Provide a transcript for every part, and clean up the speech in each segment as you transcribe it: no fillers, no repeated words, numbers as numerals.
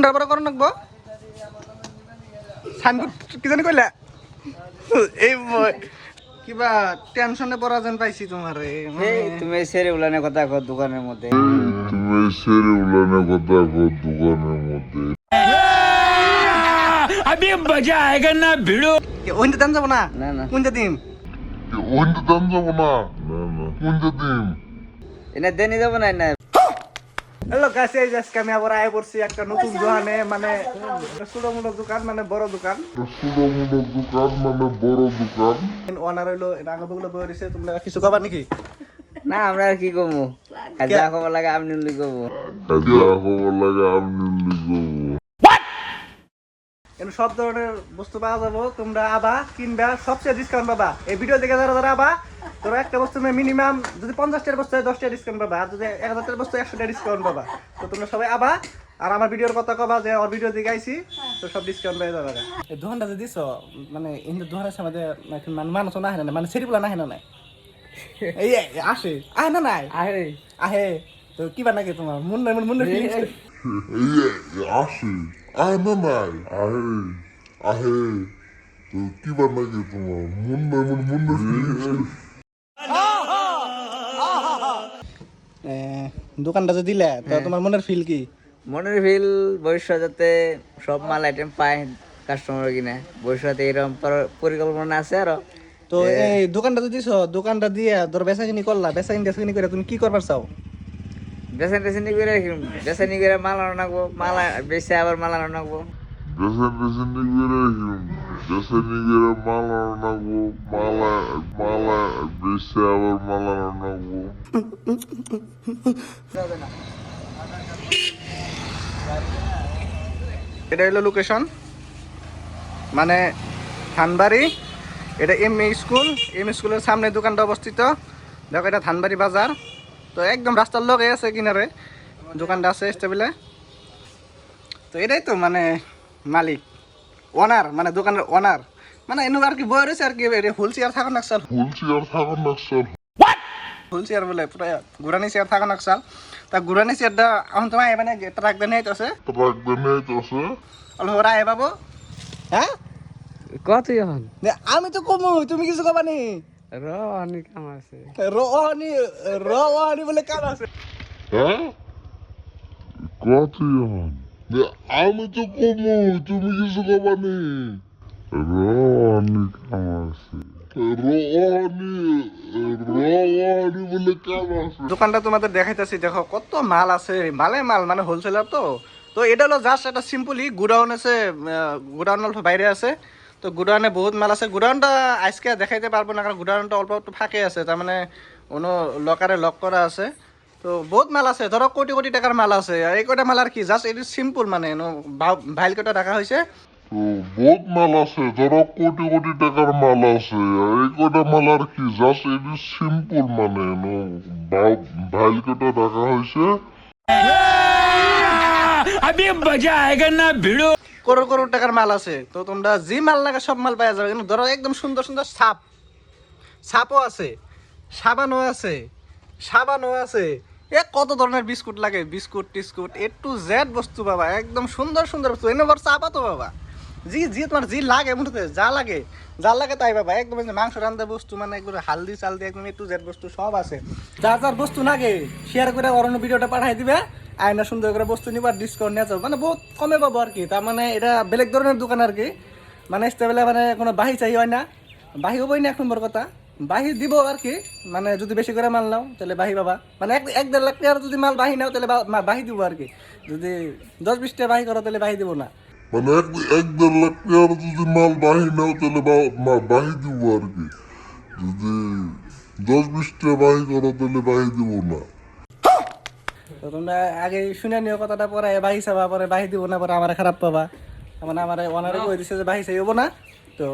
কোনটার পরে করো নাকবো সাইনবোর্ড কি জানি কইলা এই কিবা টেনশনে পড়া যেন পাইছি তোমারে তুমি সেরে উলানে কথা কর দোকানের মধ্যে अभी मजा आएगा ना भिड़ो ওইটা দাম যাব না না না কোনটা দিন এনে দেনি যাব না না হ্যালো গাইস এই আজকে আমি আবার আয় পড়ছি একটা নতুন দোকানে মানে ছোটমূলক দোকান মানে বড় দোকান ওনার হইলো রাঙাবগুলো বই রয়েছে তোমরা কিছু কবা নাকি না আমরা আর কি করবো যা খবর লাগে আপনি লই করবো এখানে সব ধরনের বস্তু পাওয়া যাবো তোমরা আবা কিনবা সবচেয়ে ডিসকাউন্ট পাবা এই ভিডিও দেখে যারা যারা আবা তোমরা একটা বস্তু মিনিমাম যদি 50টার বস্তু হয় 10টা ডিসকাউন্ট পাবা আর যদি 1000টার বস্তু 100টা ডিসকাউন্ট পাবা তো তোমরা সবাই আবা আর আমার ভিডিওর কথা কবা যে ওর ভিডিও দেখে আইছি তো সব ডিসকাউন্ট পেয়ে যাবে এই দোকানটা যে দিছো মানে ইন্দু দোকানের সামনে মানুষ না হয় না মানে সেরিগুলা না হয় না এই আসে আহে না নাই আরে আহে তো কি বানাকে তোমার মন আসে আহে না নাই আহে তো কি বানাকে তোমার দোকানটা যে দিলে তো তোমার মনের ফিল কি মনের ফিল ভবিষ্যৎ যাতে সব মাল আইটেম পায় কাস্টমার কিনে ভবিষ্যতে এরকম পরিকল্পনা আছে আরো তো এই দোকানটা যে দিছো দোকানটা দিয়ে ধর বেচাকিনি করলা বেচাকিনি করে তুমি কি করবার চাও বেসানি করে মাল আনো নাকবো মাল বেচে আবার মাল আনো নাকবো এটা হলো লোকেশন মানে ধানবাড়ি এটা স্কুলের সামনে দোকানটা অবস্থিত দেখো এটা ধানবাড়ি বাজার তো একদম রাস্তার লগে আছে কিনারে দোকানটা আছে স্টেবিলে তো এটাই তো মানে মালিক ওনার মানে দোকানের ওনার মানে এনে আর কি বই রয়েছে আর কি হুল চেয়ার থাকা নাকসাল হুল চেয়ার বলে পুরো গুরানি চেয়ার থাকা নাকসাল তা গুরানি চেয়ারটা এখন তোমার মানে ট্রাক দেনে আছে অলপ আয় বাবু হ্যাঁ কত এখন আমি তো কমু তুমি কিছু কবা নি রনি কাম আছে রওয়ানি বলে কাম আছে আমি তো কমু তুমি কিছু কবানি বলে কাম আছে দোকানটা তোমাদের দেখাইতেছি দেখো কত মাল আছে মাল মানে হোলসেলার তো এটা হলো জাস্ট একটা সিম্পলি গুডাউন আছে গুডাউন অল্প বাইরে আছে তো গুডাউনে বহুত মাল আছে গুডাউনটা আজকে দেখাইতে পারবো না কারণ গুডাউনটা অল্প একটু ফাঁকে আছে তার মানে কোনো লকারে লক করা আছে তো বহুত মাল আছে ধরো কোটি কোটি টাকার মাল আছে আর এই কটা মাল আর কি জাস্ট এটি সিম্পল মানে ভাইল কটা রাখা হয়েছে তো বহুত মাল আছে ধরো কোটি টাকার মাল আছে আর এই কটা মাল আর কি জাস্ট এটি সিম্পল মানে ভাইল কটা রাখা হয়েছে अभी मजा आएगा ना भिड़ो করোড় টাকার মাল আছে তো তোমরা যে মাল লাগে সব মাল পাওয়া যাবে কিন্তু ধরো একদম সুন্দর সুন্দর সাপও আছে সাবানও আছে কত ধরনের বিস্কুট লাগে বিস্কুট টিস্কুট A to Z বস্তু বাবা একদম সুন্দর বস্তু এনে বড় চাপা তো বাবা জি তোমার জি লাগে মুঠোতে যা লাগে তাই বাবা একদম মাংস রান্না বস্তু মানে একদম হালদি চাল দিয়ে একদম A to Z বস্তু সব আছে যার বস্তু লাগে শেয়ার করে অরণ্য ভিডিওটা পাঠাই দিবে আয়না সুন্দর করে বস্তু নিবা ডিসকাউন্ট নিয়ে যাবো মানে বহুত কমে পাবো আর কি তার মানে এটা বেলেগ ধরনের দোকান আর কি মানে স্টেবেলে মানে কোনো বাহি চাই হয় না বাহি হবই না এক নম্বর কথা বাহি দিব আর কি মানে যদি বেশি করে মাল নাও তাহলে বাহি পাবা মানে 1-1.5 লাখ টাকার যদি মাল বাহি নাও তাহলে বাহি দিব আর কি যদি 10-20টা বাহি করো তাহলে বাহি দিব না মানে 1-1.5 লাখ টাকার যদি মাল বাহি নাও তাহলে বাহি দিব আর কি যদি 10-20টা বাহি করো তাহলে বাহি দিব না তো তোমরা আগে শুনে নিও কথাটা পরে বাহি চাবা পরে বাহি দিব না পরে আমার খারাপ পাবা মানে আমার ওনারে কই দিছে যে বাহি চাইব না তো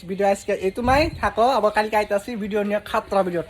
ভিডিও আজকে এই তোমায় থাকো আবার কালকে আইতাছি ভিডিও নিয়ে খাতরা ভিডিও